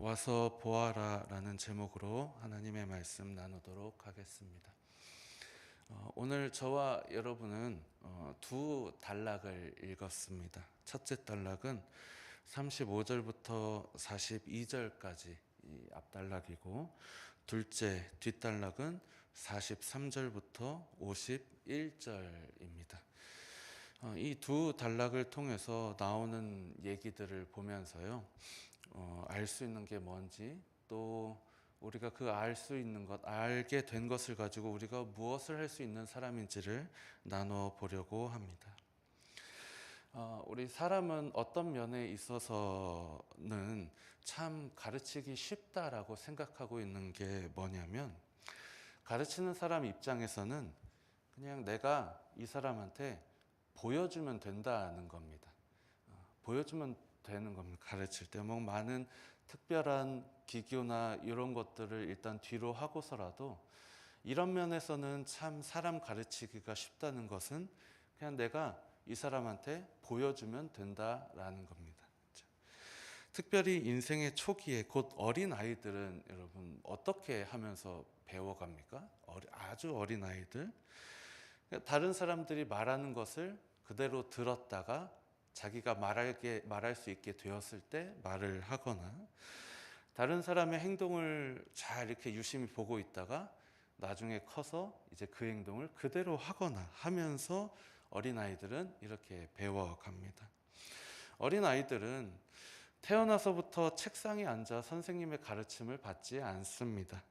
와서 보아라 라는 제목으로 하나님의 말씀 나누도록 하겠습니다. 오늘 저와 여러분은 두 단락을 읽었습니다. 첫째 단락은 35절부터 42절까지 앞단락이고, 둘째 뒷단락은 43절부터 51절입니다. 이 두 단락을 통해서 나오는 얘기들을 보면서요, 알 수 있는 게 뭔지, 또 우리가 그 알 수 있는 것, 알게 된 것을 가지고 우리가 무엇을 할 수 있는 사람인지를 나눠 보려고 합니다. 우리 사람은 어떤 면에 있어서는 참 가르치기 쉽다라고 생각하고 있는 게 뭐냐면, 가르치는 사람 입장에서는 그냥 내가 이 사람한테 보여주면 된다는 겁니다. 보여주면 되는 겁니다. 가르칠 때 많은 특별한 기교나 이런 것들을 일단 뒤로 하고서라도, 이런 면에서는 참 사람 가르치기가 쉽다는 것은 그냥 내가 이 사람한테 보여주면 된다라는 겁니다. 특별히 인생의 초기에, 곧 어린 아이들은 여러분 어떻게 하면서 배워갑니까? 아주 어린 아이들, 다른 사람들이 말하는 것을 그대로 들었다가 자기가 말할 수 있게 되었을 때 말을 하거나, 다른 사람의 행동을 잘 이렇게 유심히 보고 있다가 나중에 커서 이제 그 행동을 그대로 하거나 하면서 어린아이들은 이렇게 배워갑니다. 어린아이들은 태어나서부터 책상에 앉아 선생님의 가르침을 받지 않습니다.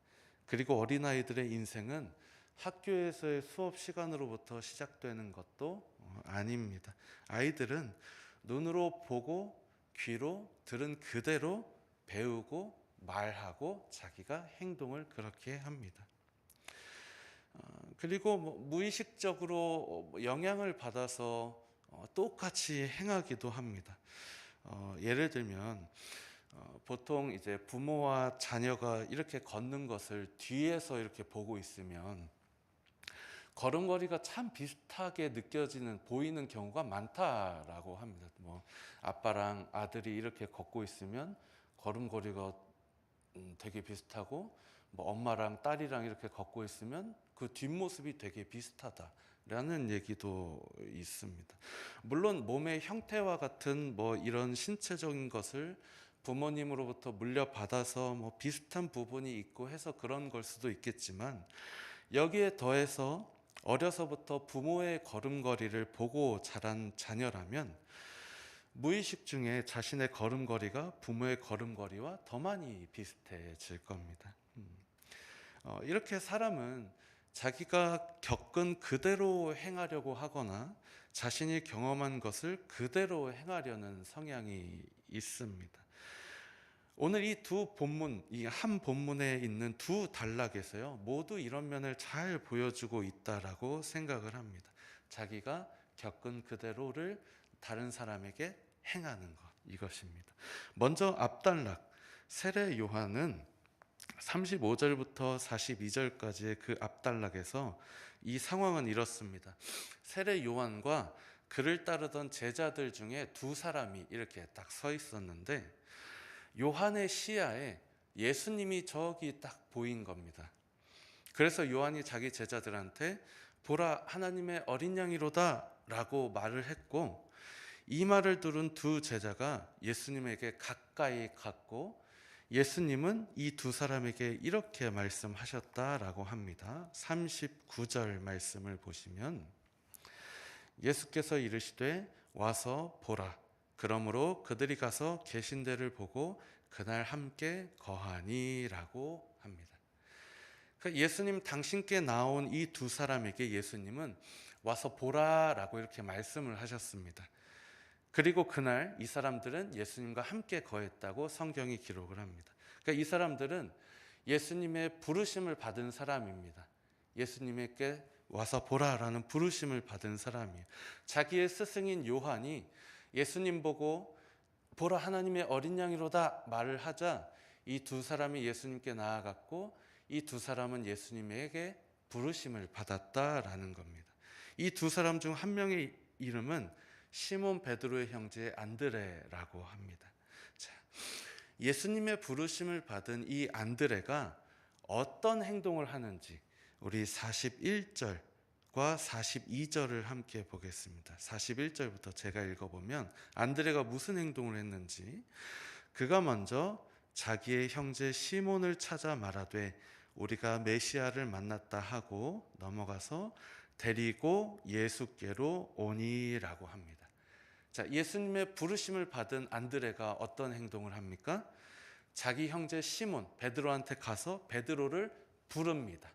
그리고 어린아이들의 인생은 학교에서의 수업 시간으로부터 시작되는 것도 아닙니다. 아이들은 눈으로 보고 귀로 들은 그대로 배우고 말하고 자기가 행동을 그렇게 합니다. 그리고 무의식적으로 영향을 받아서 똑같이 행하기도 합니다. 예를 들면 보통 이제 부모와 자녀가 이렇게 걷는 것을 뒤에서 이렇게 보고 있으면 걸음걸이가 참 비슷하게 보이는 경우가 많다라고 합니다. 아빠랑 아들이 이렇게 걷고 있으면 걸음걸이가 되게 비슷하고, 엄마랑 딸이랑 이렇게 걷고 있으면 그 뒷모습이 되게 비슷하다라는 얘기도 있습니다. 물론 몸의 형태와 같은 이런 신체적인 것을 부모님으로부터 물려받아서 비슷한 부분이 있고 해서 그런 걸 수도 있겠지만, 여기에 더해서 어려서부터 부모의 걸음걸이를 보고 자란 자녀라면 무의식 중에 자신의 걸음걸이가 부모의 걸음걸이와 더 많이 비슷해질 겁니다. 이렇게 사람은 자기가 겪은 그대로 행하려고 하거나 자신이 경험한 것을 그대로 행하려는 성향이 있습니다. 오늘 이 한 본문에 있는 두 단락에서요, 모두 이런 면을 잘 보여주고 있다라고 생각을 합니다. 자기가 겪은 그대로를 다른 사람에게 행하는 것, 이것입니다. 먼저 앞단락, 세례 요한은 35절부터 42절까지의 그 앞단락에서 이 상황은 이렇습니다. 세례 요한과 그를 따르던 제자들 중에 두 사람이 이렇게 딱 서 있었는데, 요한의 시야에 예수님이 저기 딱 보인 겁니다. 그래서 요한이 자기 제자들한테 보라, 하나님의 어린 양이로다 라고 말을 했고, 이 말을 들은 두 제자가 예수님에게 가까이 갔고, 예수님은 이 두 사람에게 이렇게 말씀하셨다라고 합니다. 39절 말씀을 보시면, 예수께서 이르시되 와서 보라. 그러므로 그들이 가서 계신 데를 보고 그날 함께 거하니라고 합니다. 예수님 당신께 나온 이 두 사람에게 예수님은 와서 보라라고 이렇게 말씀을 하셨습니다. 그리고 그날 이 사람들은 예수님과 함께 거했다고 성경이 기록을 합니다. 이 사람들은 예수님의 부르심을 받은 사람입니다. 예수님에게 와서 보라라는 부르심을 받은 사람이에요. 자기의 스승인 요한이 예수님 보고 보라, 하나님의 어린 양이로다 말을 하자 이 두 사람이 예수님께 나아갔고, 이 두 사람은 예수님에게 부르심을 받았다라는 겁니다. 이 두 사람 중 한 명의 이름은 시몬 베드로의 형제 안드레라고 합니다. 자, 예수님의 부르심을 받은 이 안드레가 어떤 행동을 하는지 우리 41절과 42절을 함께 보겠습니다. 41절부터 제가 읽어보면 안드레가 무슨 행동을 했는지, 그가 먼저 자기의 형제 시몬을 찾아 말하되 우리가 메시아를 만났다 하고 넘어가서 데리고 예수께로 오니라고 합니다. 자, 예수님의 부르심을 받은 안드레가 어떤 행동을 합니까? 자기 형제 시몬 베드로한테 가서 베드로를 부릅니다.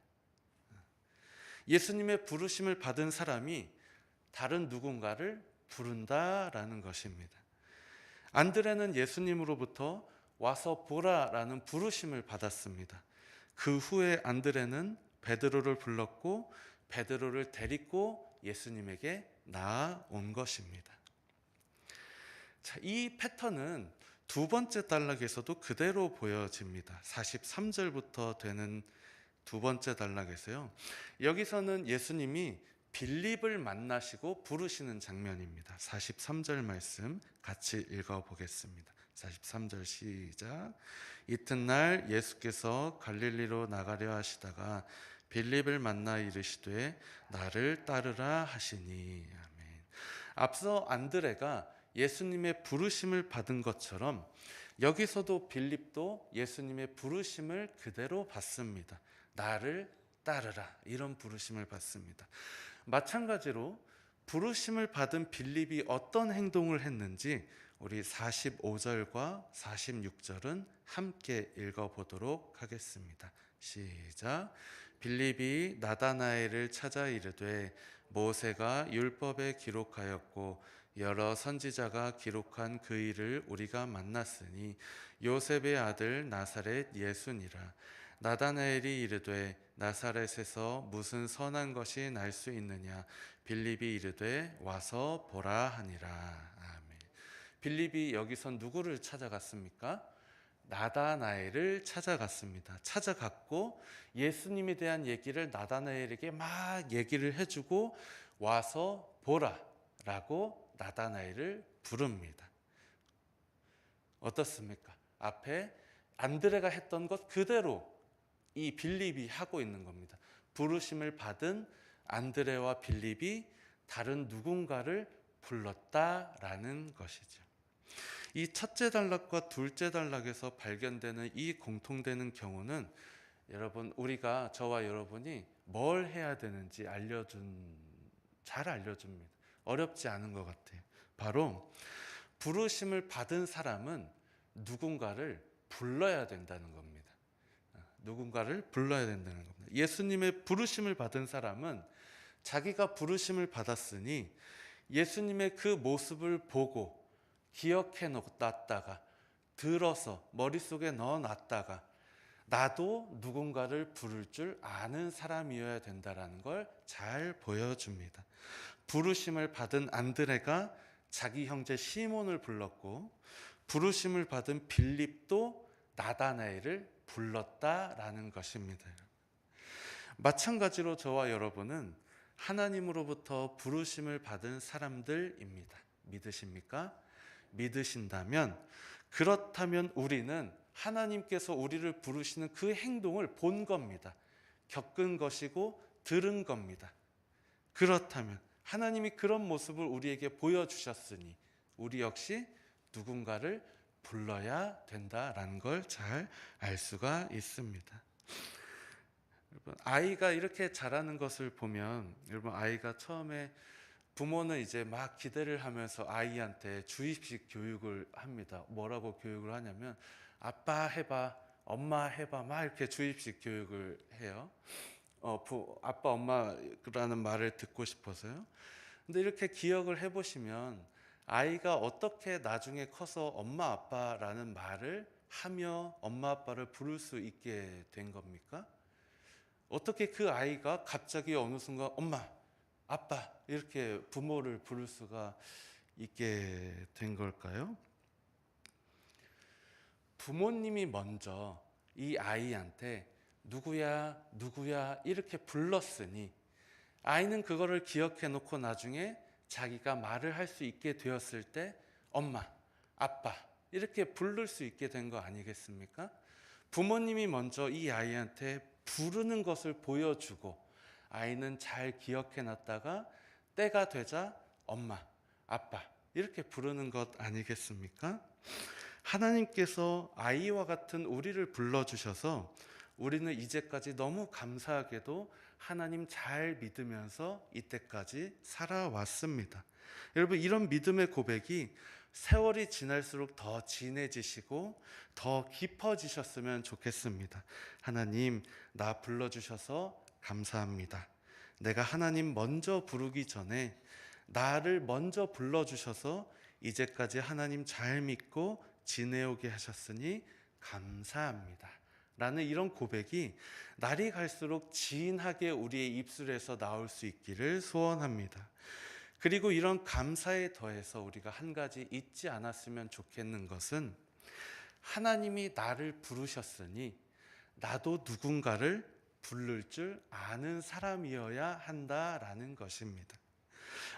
예수님의 부르심을 받은 사람이 다른 누군가를 부른다라는 것입니다. 안드레는 예수님으로부터 와서 보라라는 부르심을 받았습니다. 그 후에 안드레는 베드로를 불렀고 베드로를 데리고 예수님에게 나아온 것입니다. 자, 이 패턴은 두 번째 단락에서도 그대로 보여집니다. 43절부터 되는 두 번째 단락에서요. 여기서는 예수님이 빌립을 만나시고 부르시는 장면입니다. 43절 말씀 같이 읽어보겠습니다. 43절 시작. 이튿날 예수께서 갈릴리로 나가려 하시다가 빌립을 만나 이르시되 나를 따르라 하시니. 아멘. 앞서 안드레가 예수님의 부르심을 받은 것처럼 여기서도 빌립도 예수님의 부르심을 그대로 받습니다. 나를 따르라, 이런 부르심을 받습니다. 마찬가지로 부르심을 받은 빌립이 어떤 행동을 했는지 우리 45절과 46절은 함께 읽어보도록 하겠습니다. 시작. 빌립이 나다나엘을 찾아 이르되 모세가 율법에 기록하였고 여러 선지자가 기록한 그 일을 우리가 만났으니 요셉의 아들 나사렛 예수니라. 나다나엘이 이르되 나사렛에서 무슨 선한 것이 날 수 있느냐. 빌립이 이르되 와서 보라 하니라. 아멘. 빌립이 여기서 누구를 찾아갔습니까? 나다나엘을 찾아갔습니다. 찾아갔고 예수님에 대한 얘기를 나다나엘에게 막 얘기를 해주고 와서 보라 라고 나다나엘을 부릅니다. 어떻습니까? 앞에 안드레가 했던 것 그대로 이 빌립이 하고 있는 겁니다. 부르심을 받은 안드레와 빌립이 다른 누군가를 불렀다라는 것이죠. 이 첫째 단락과 둘째 단락에서 발견되는 이 공통되는 경우는 여러분, 우리가 저와 여러분이 뭘 해야 되는지 잘 알려줍니다. 어렵지 않은 것 같아요. 바로 부르심을 받은 사람은 누군가를 불러야 된다는 겁니다. 누군가를 불러야 된다는 겁니다. 예수님의 부르심을 받은 사람은 자기가 부르심을 받았으니 예수님의 그 모습을 보고 기억해 놨다가 들어서 머릿속에 넣어놨다가 나도 누군가를 부를 줄 아는 사람이어야 된다는 걸 잘 보여줍니다. 부르심을 받은 안드레가 자기 형제 시몬을 불렀고 부르심을 받은 빌립도 나다나엘을 불렀다라는 것입니다. 마찬가지로 저와 여러분은 하나님으로부터 부르심을 받은 사람들입니다. 믿으십니까? 믿으신다면, 그렇다면 우리는 하나님께서 우리를 부르시는 그 행동을 본 겁니다. 겪은 것이고 들은 겁니다. 그렇다면 하나님이 그런 모습을 우리에게 보여주셨으니 우리 역시 누군가를 불러야 된다라는 걸 잘 알 수가 있습니다. 여러분, 아이가 이렇게 자라는 것을 보면, 여러분, 아이가 처음에 부모는 이제 막 기대를 하면서 아이한테 주입식 교육을 합니다. 뭐라고 교육을 하냐면 아빠 해봐, 엄마 해봐, 막 이렇게 주입식 교육을 해요. 아빠 엄마라는 말을 듣고 싶어서요. 근데 이렇게 기억을 해보시면 아이가 어떻게 나중에 커서 엄마 아빠라는 말을 하며 엄마 아빠를 부를 수 있게 된 겁니까? 어떻게 그 아이가 갑자기 어느 순간 엄마, 아빠 이렇게 부모를 부를 수가 있게 된 걸까요? 부모님이 먼저 이 아이한테 누구야 누구야 이렇게 불렀으니 아이는 그거를 기억해 놓고 나중에 자기가 말을 할 수 있게 되었을 때 엄마, 아빠 이렇게 부를 수 있게 된 거 아니겠습니까? 부모님이 먼저 이 아이한테 부르는 것을 보여주고 아이는 잘 기억해 놨다가 때가 되자 엄마, 아빠 이렇게 부르는 것 아니겠습니까? 하나님께서 아이와 같은 우리를 불러주셔서 우리는 이제까지 너무 감사하게도 하나님 잘 믿으면서 이때까지 살아왔습니다. 여러분, 이런 믿음의 고백이 세월이 지날수록 더 진해지시고 더 깊어지셨으면 좋겠습니다. 하나님, 나 불러주셔서 감사합니다. 내가 하나님 먼저 부르기 전에 나를 먼저 불러주셔서 이제까지 하나님 잘 믿고 지내오게 하셨으니 감사합니다. 라는 이런 고백이 날이 갈수록 진하게 우리의 입술에서 나올 수 있기를 소원합니다. 그리고 이런 감사에 더해서 우리가 한 가지 잊지 않았으면 좋겠는 것은 하나님이 나를 부르셨으니 나도 누군가를 부를 줄 아는 사람이어야 한다라는 것입니다.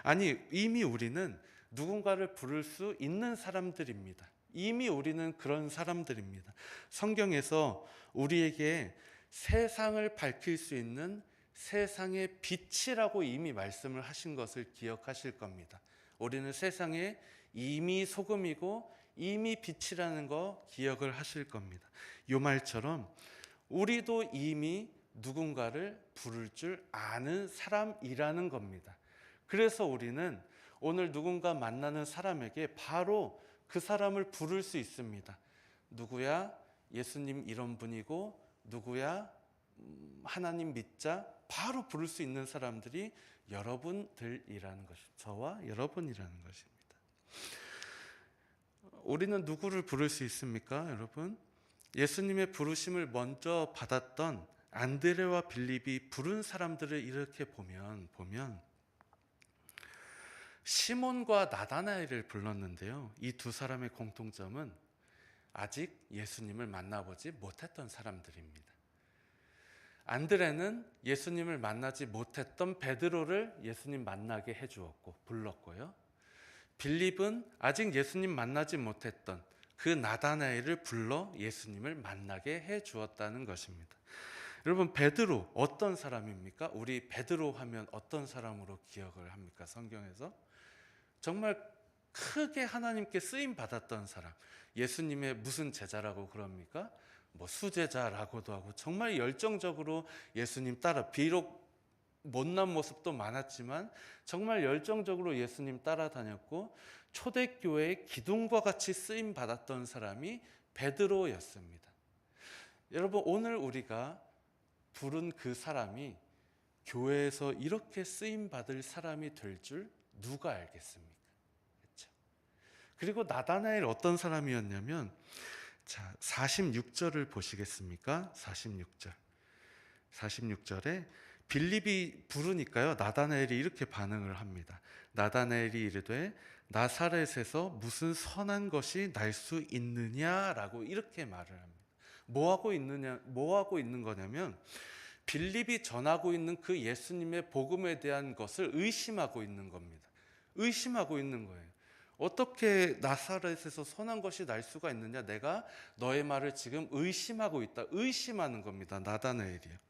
아니, 이미 우리는 누군가를 부를 수 있는 사람들입니다. 이미 우리는 그런 사람들입니다. 성경에서 우리에게 세상을 밝힐 수 있는 세상의 빛이라고 이미 말씀을 하신 것을 기억하실 겁니다. 우리는 세상에 이미 소금이고 이미 빛이라는 거 기억을 하실 겁니다. 이 말처럼 우리도 이미 누군가를 부를 줄 아는 사람이라는 겁니다. 그래서 우리는 오늘 누군가 만나는 사람에게 바로 그 사람을 부를 수 있습니다. 누구야? 예수님 이런 분이고, 누구야? 하나님 믿자. 바로 부를 수 있는 사람들이 여러분들이라는 것입니다. 저와 여러분이라는 것입니다. 우리는 누구를 부를 수 있습니까, 여러분? 예수님의 부르심을 먼저 받았던 안드레와 빌립이 부른 사람들을 이렇게 보면 시몬과 나다나엘을 불렀는데요. 이 두 사람의 공통점은 아직 예수님을 만나보지 못했던 사람들입니다. 안드레는 예수님을 만나지 못했던 베드로를 예수님 만나게 해주었고 불렀고요. 빌립은 아직 예수님 만나지 못했던 그 나다나엘을 불러 예수님을 만나게 해주었다는 것입니다. 여러분, 베드로 어떤 사람입니까? 우리 베드로 하면 어떤 사람으로 기억을 합니까? 성경에서 정말 크게 하나님께 쓰임 받았던 사람. 예수님의 무슨 제자라고 그럽니까? 뭐 수제자라고도 하고 정말 열정적으로 예수님 따라, 비록 못난 모습도 많았지만 정말 열정적으로 예수님 따라다녔고 초대교회의 기둥과 같이 쓰임 받았던 사람이 베드로였습니다. 여러분, 오늘 우리가 부른 그 사람이 교회에서 이렇게 쓰임 받을 사람이 될 줄 누가 알겠습니까? 그렇죠? 그리고 나다나엘 어떤 사람이었냐면, 자, 46절을 보시겠습니까? 46절에 빌립이 부르니까요, 나다나엘이 이렇게 반응을 합니다. 나다나엘이 이르되 나사렛에서 무슨 선한 것이 날 수 있느냐라고 이렇게 말을 합니다. 뭐 하고 있는 거냐면 빌립이 전하고 있는 그 예수님의 복음에 대한 것을 의심하고 있는 겁니다. 의심하고 있는 거예요. 어떻게 나사렛에서 선한 것이 날 수가 있느냐? 내가 너의 말을 지금 의심하고 있다. 의심하는 겁니다. 나다나엘이요.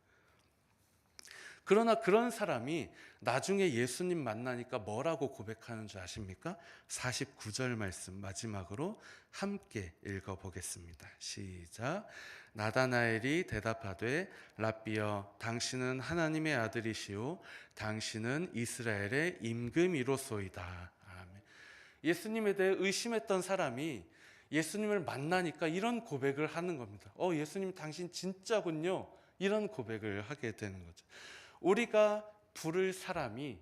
그러나 그런 사람이 나중에 예수님 만나니까 뭐라고 고백하는 줄 아십니까? 49절 말씀 마지막으로 함께 읽어보겠습니다. 시작. 나다나엘이 대답하되 랍비여, 당신은 하나님의 아들이시오 당신은 이스라엘의 임금이로소이다. 아멘. 예수님에 대해 의심했던 사람이 예수님을 만나니까 이런 고백을 하는 겁니다. 예수님 당신 진짜군요. 이런 고백을 하게 되는 거죠. 우리가 부를 사람이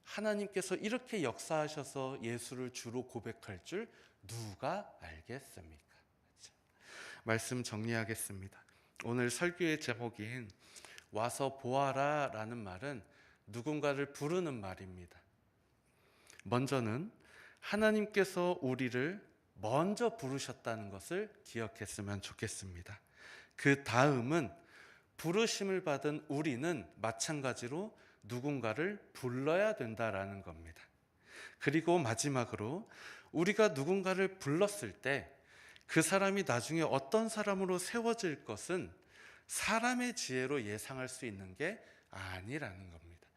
하나님께서 이렇게 역사하셔서 예수를 주로 고백할 줄 누가 알겠습니까? 그렇죠? 말씀 정리하겠습니다. 오늘 설교의 제목인 와서 보아라 라는 말은 누군가를 부르는 말입니다. 먼저는 하나님께서 우리를 먼저 부르셨다는 것을 기억했으면 좋겠습니다. 그 다음은 부르심을 받은 우리는 마찬가지로 누군가를 불러야 된다라는 겁니다. 그리고 마지막으로 우리가 누군가를 불렀을 때 그 사람이 나중에 어떤 사람으로 세워질 것은 사람의 지혜로 예상할 수 있는 게 아니라는 겁니다.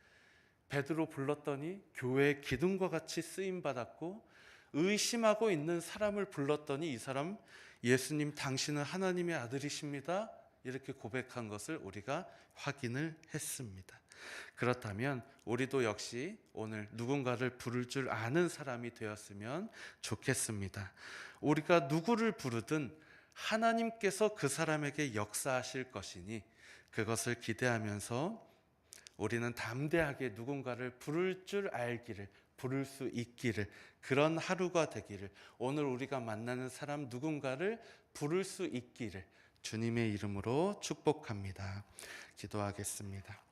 베드로 불렀더니 교회의 기둥과 같이 쓰임 받았고, 의심하고 있는 사람을 불렀더니 이 사람 예수님 당신은 하나님의 아들이십니다 이렇게 고백한 것을 우리가 확인을 했습니다. 그렇다면 우리도 역시 오늘 누군가를 부를 줄 아는 사람이 되었으면 좋겠습니다. 우리가 누구를 부르든 하나님께서 그 사람에게 역사하실 것이니 그것을 기대하면서 우리는 담대하게 누군가를 부를 줄 알기를, 부를 수 있기를, 그런 하루가 되기를, 오늘 우리가 만나는 사람 누군가를 부를 수 있기를 주님의 이름으로 축복합니다. 기도하겠습니다.